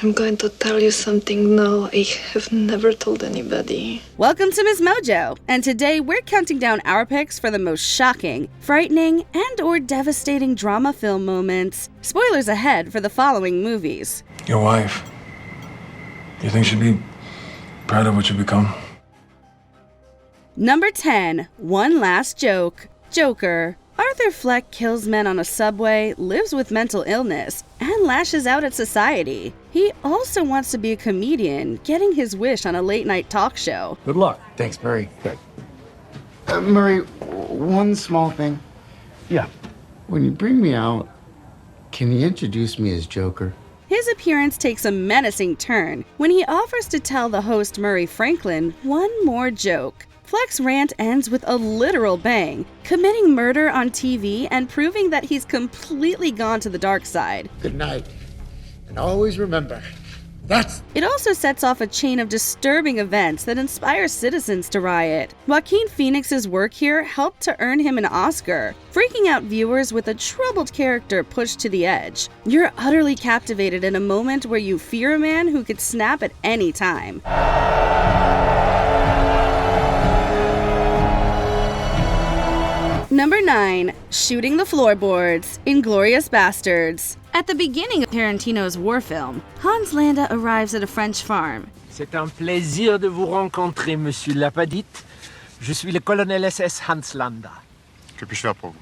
I'm going to tell you something no, I have never told anybody. Welcome to MsMojo, and today we're counting down our picks for the most shocking, frightening, and/or devastating drama film moments. Spoilers ahead for the following movies. Your wife. You think she'd be proud of what you become? Number 10, One Last Joke. Joker. Arthur Fleck kills men on a subway, lives with mental illness, and lashes out at society. He also wants to be a comedian, getting his wish on a late-night talk show. Good luck. Thanks, Murray. Good. Murray, one small thing. Yeah. When you bring me out, can you introduce me as Joker? His appearance takes a menacing turn when he offers to tell the host Murray Franklin one more joke. Fleck's rant ends with a literal bang, committing murder on TV and proving that he's completely gone to the dark side. Good night. And always remember, It also sets off a chain of disturbing events that inspire citizens to riot. Joaquin Phoenix's work here helped to earn him an Oscar, freaking out viewers with a troubled character pushed to the edge. You're utterly captivated in a moment where you fear a man who could snap at any time. Number 9, Shooting the Floorboards, Inglourious Bastards. At the beginning of Tarantino's war film, Hans Landa arrives at a French farm. C'est un plaisir de vous rencontrer, Monsieur Lapadite. Je suis le colonel SS Hans Landa. Que puis-je faire pour vous?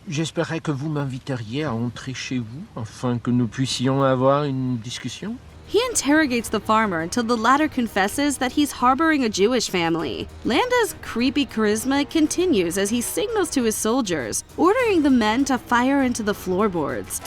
J'espérais que vous m'inviteriez à entrer chez vous afin que nous puissions avoir une discussion. He interrogates the farmer until the latter confesses that he's harboring a Jewish family. Landa's creepy charisma continues as he signals to his soldiers, ordering the men to fire into the floorboards.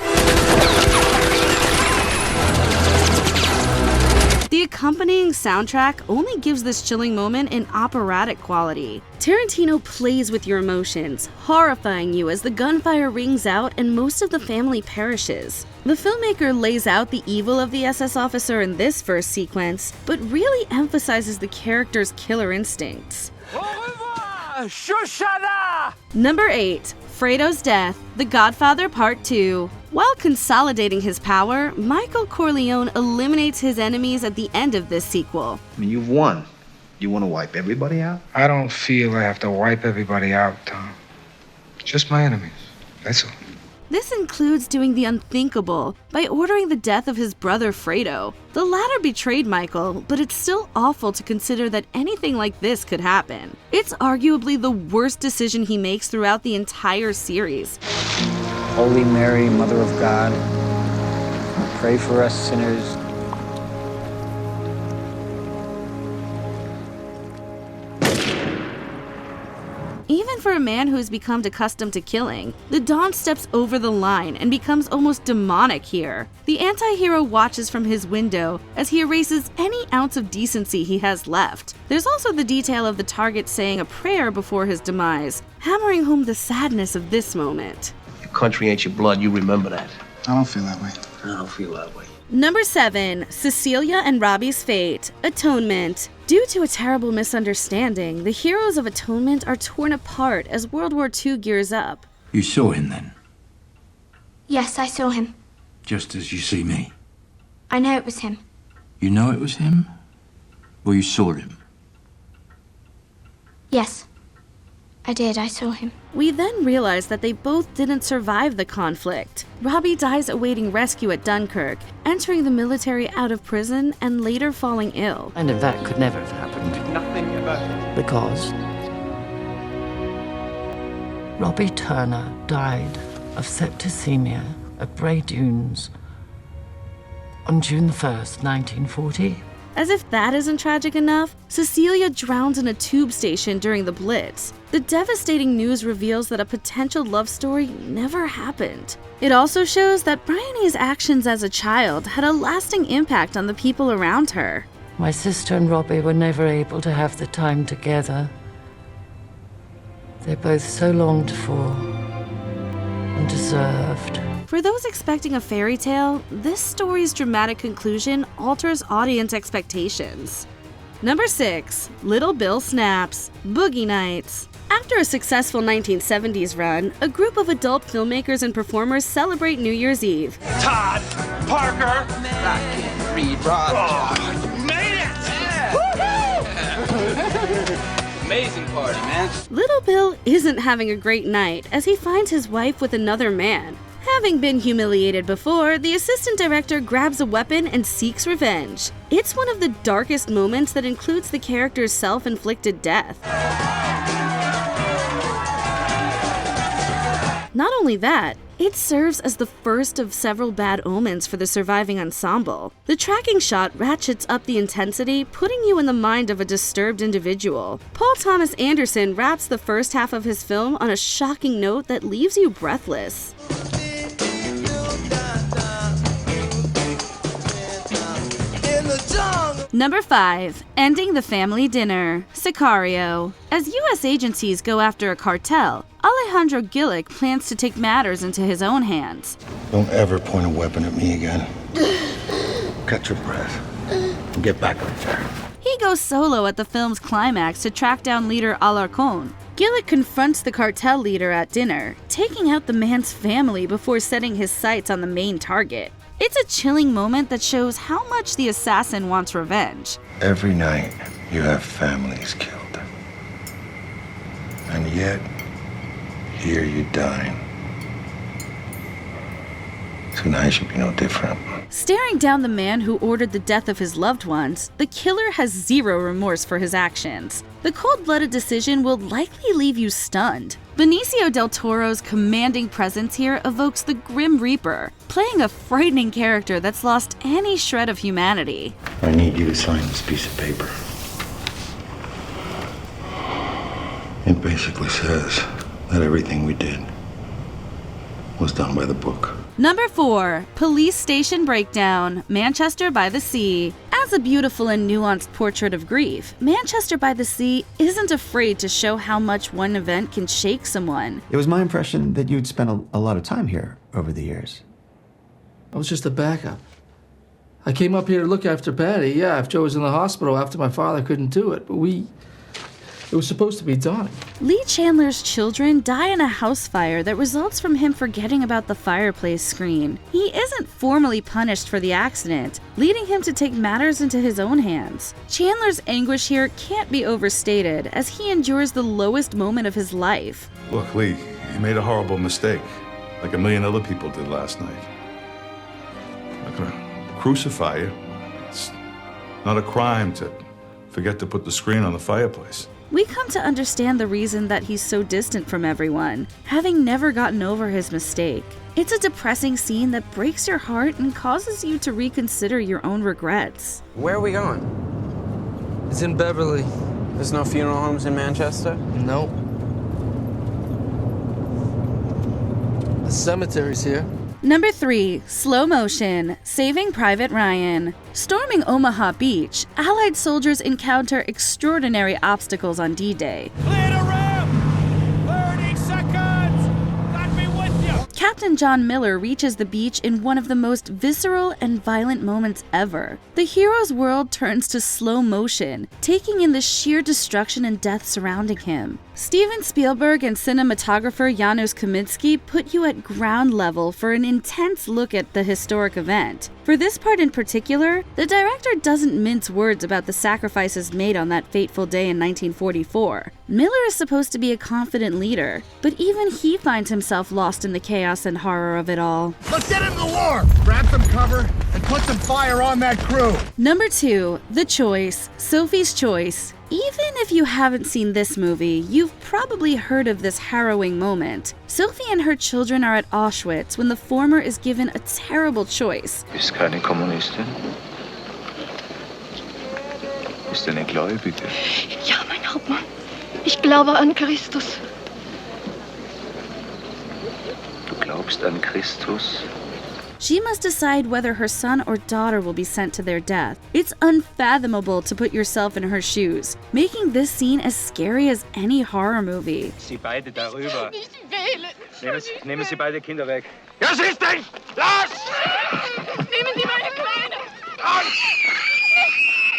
The accompanying soundtrack only gives this chilling moment an operatic quality. Tarantino plays with your emotions, horrifying you as the gunfire rings out and most of the family perishes. The filmmaker lays out the evil of the SS officer in this first sequence, but really emphasizes the character's killer instincts. Au revoir, Shoshana! Number 8, Fredo's Death, The Godfather Part 2. While consolidating his power, Michael Corleone eliminates his enemies at the end of this sequel. I mean, you've won. You want to wipe everybody out? I don't feel I have to wipe everybody out, Tom. Just my enemies. That's all. This includes doing the unthinkable by ordering the death of his brother Fredo. The latter betrayed Michael, but it's still awful to consider that anything like this could happen. It's arguably the worst decision he makes throughout the entire series. Holy Mary, Mother of God, pray for us sinners. Even for a man who has become accustomed to killing, the Don steps over the line and becomes almost demonic here. The anti-hero watches from his window as he erases any ounce of decency he has left. There's also the detail of the target saying a prayer before his demise, hammering home the sadness of this moment. Your country ain't your blood, you remember that. I don't feel that way. I don't feel that way. Number 7, Cecilia and Robbie's Fate, Atonement. Due to a terrible misunderstanding, the heroes of Atonement are torn apart as World War II gears up. You saw him then? Yes, I saw him. Just as you see me? I know it was him. You know it was him? Or you saw him? Yes, I did. I saw him. We then realize that they both didn't survive the conflict. Robbie dies awaiting rescue at Dunkirk, entering the military out of prison and later falling ill. And if that could never have happened. Nothing about it. Because Robbie Turner died of septicemia at Bray Dunes on June 1st, 1940. As if that isn't tragic enough, Cecilia drowns in a tube station during the Blitz. The devastating news reveals that a potential love story never happened. It also shows that Bryony's actions as a child had a lasting impact on the people around her. My sister and Robbie were never able to have the time together. They both so longed for and deserved. For those expecting a fairy tale, this story's dramatic conclusion alters audience expectations. Number 6, Little Bill Snaps, Boogie Nights. After a successful 1970s run, a group of adult filmmakers and performers celebrate New Year's Eve. Todd, Parker, I can't read, made it! Amazing party, man. Little Bill isn't having a great night as he finds his wife with another man. Having been humiliated before, the assistant director grabs a weapon and seeks revenge. It's one of the darkest moments that includes the character's self-inflicted death. Not only that, it serves as the first of several bad omens for the surviving ensemble. The tracking shot ratchets up the intensity, putting you in the mind of a disturbed individual. Paul Thomas Anderson wraps the first half of his film on a shocking note that leaves you breathless. Number 5. Ending the family dinner. Sicario. As U.S. agencies go after a cartel, Alejandro Gillick plans to take matters into his own hands. Don't ever point a weapon at me again. Catch your breath and get back up there. He goes solo at the film's climax to track down leader Alarcón. Gillick confronts the cartel leader at dinner, taking out the man's family before setting his sights on the main target. It's a chilling moment that shows how much the assassin wants revenge. Every night you have families killed. And yet, here you dine. Tonight should be no different. Staring down the man who ordered the death of his loved ones, the killer has zero remorse for his actions. The cold-blooded decision will likely leave you stunned. Benicio del Toro's commanding presence here evokes the Grim Reaper, playing a frightening character that's lost any shred of humanity. I need you to sign this piece of paper. It basically says that everything we did was done by the book. Number 4. Police Station Breakdown, Manchester by the Sea. As a beautiful and nuanced portrait of grief, Manchester by the Sea isn't afraid to show how much one event can shake someone. It was my impression that you'd spent a lot of time here over the years. I was just a backup. I came up here to look after Patty. Yeah, if Joe was in the hospital after my father couldn't do it, but it was supposed to be Donnie. Lee Chandler's children die in a house fire that results from him forgetting about the fireplace screen. He isn't formally punished for the accident, leading him to take matters into his own hands. Chandler's anguish here can't be overstated as he endures the lowest moment of his life. Look, Lee, you made a horrible mistake, like a million other people did last night. I'm not gonna crucify you. It's not a crime to forget to put the screen on the fireplace. We come to understand the reason that he's so distant from everyone, having never gotten over his mistake. It's a depressing scene that breaks your heart and causes you to reconsider your own regrets. Where are we going? It's in Beverly. There's no funeral homes in Manchester? Nope. The cemetery's here. Number 3. Slow Motion, Saving Private Ryan. Storming Omaha Beach, Allied soldiers encounter extraordinary obstacles on D-Day. Clear the room! 30 seconds! Got me with you! Captain John Miller reaches the beach in one of the most visceral and violent moments ever. The hero's world turns to slow motion, taking in the sheer destruction and death surrounding him. Steven Spielberg and cinematographer Janusz Kaminski put you at ground level for an intense look at the historic event. For this part in particular, the director doesn't mince words about the sacrifices made on that fateful day in 1944. Miller is supposed to be a confident leader, but even he finds himself lost in the chaos and horror of it all. Let's get into the war! Grab some cover and put some fire on that crew! Number 2. The Choice, Sophie's Choice. Even if you haven't seen this movie, you've probably heard of this harrowing moment. Sophie and her children are at Auschwitz when the former is given a terrible choice. Bist keine Kommunistin? Bist du eine Gläubige? Ja, mein Hauptmann. Ich glaube an Christus. Du glaubst an Christus? She must decide whether her son or daughter will be sent to their death. It's unfathomable to put yourself in her shoes, making this scene as scary as any horror movie. Sie beide darüber. Ich wähle. Nehmen Sie beide Kinder weg. Ja, siehst du? Los! Nehmen Sie meine Kleine.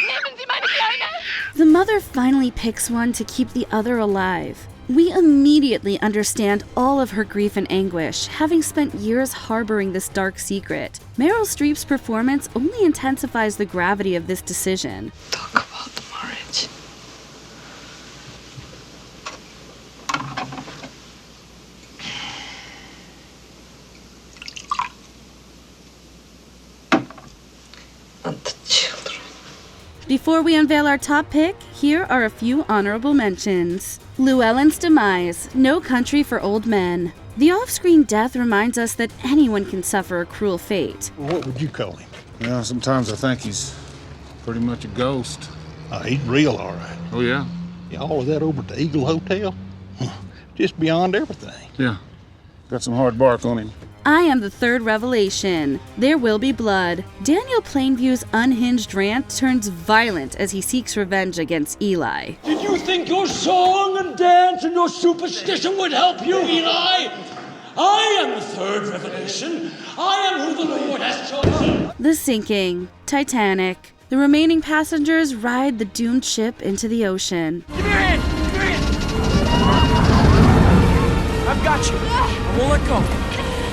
Nehmen Sie meine Kleine. The mother finally picks one to keep the other alive. We immediately understand all of her grief and anguish, having spent years harboring this dark secret. Meryl Streep's performance only intensifies the gravity of this decision. Talk about marriage. And the children. Before we unveil our top pick, here are a few honorable mentions. Llewellyn's demise, No Country for Old Men. The off-screen death reminds us that anyone can suffer a cruel fate. What would you call him? Yeah, sometimes I think he's pretty much a ghost. He's real, all right. Oh, yeah? Yeah, all of that over at the Eagle Hotel? Just beyond everything. Yeah. Got some hard bark on him. I Am the Third Revelation. There Will Be Blood. Daniel Plainview's unhinged rant turns violent as he seeks revenge against Eli. Did you think your song and dance and your superstition would help you, Eli? I am the third revelation. I am who the Lord has chosen. The Sinking. Titanic. The remaining passengers ride the doomed ship into the ocean. Give me your hand! Give me your hand! I've got you. I won't let go.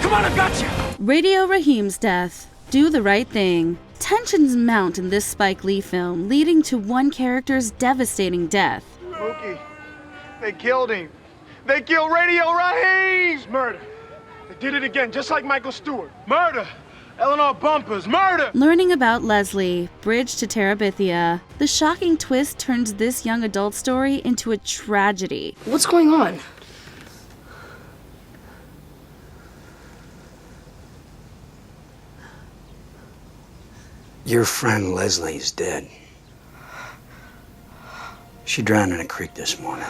Come on, I've got you! Radio Raheem's death. Do the Right Thing. Tensions mount in this Spike Lee film, leading to one character's devastating death. Mookie, they killed him. They killed Radio Raheem! Murder. They did it again, just like Michael Stewart. Murder. Eleanor Bumpers. Murder. Learning about Leslie, Bridge to Terabithia, the shocking twist turns this young adult story into a tragedy. What's going on? Your friend Leslie's dead. She drowned in a creek this morning.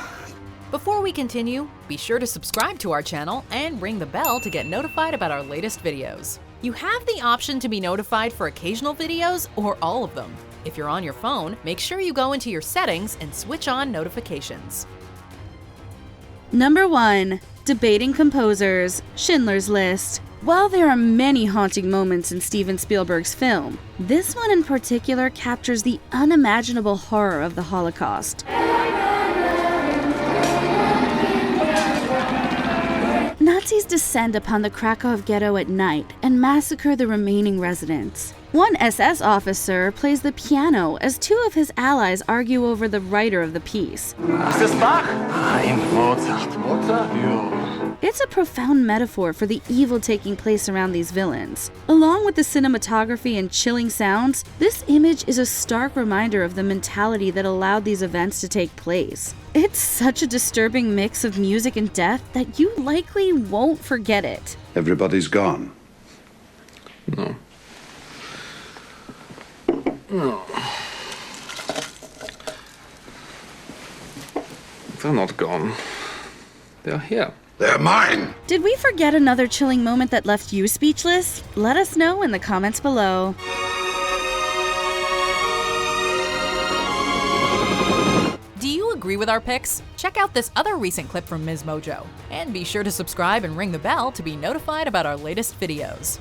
Before we continue, be sure to subscribe to our channel and ring the bell to get notified about our latest videos. You have the option to be notified for occasional videos or all of them. If you're on your phone, make sure you go into your settings and switch on notifications. Number 1. Debating Composers, Schindler's List. While there are many haunting moments in Steven Spielberg's film, this one in particular captures the unimaginable horror of the Holocaust. Nazis descend upon the Krakow ghetto at night and massacre the remaining residents. One SS officer plays the piano as two of his allies argue over the writer of the piece. Is this Bach? I'm Mozart. Mozart? You. It's a profound metaphor for the evil taking place around these villains. Along with the cinematography and chilling sounds, this image is a stark reminder of the mentality that allowed these events to take place. It's such a disturbing mix of music and death that you likely won't forget it. Everybody's gone. No. No. They're not gone. They're here. They're mine! Did we forget another chilling moment that left you speechless? Let us know in the comments below. Do you agree with our picks? Check out this other recent clip from MsMojo. And be sure to subscribe and ring the bell to be notified about our latest videos.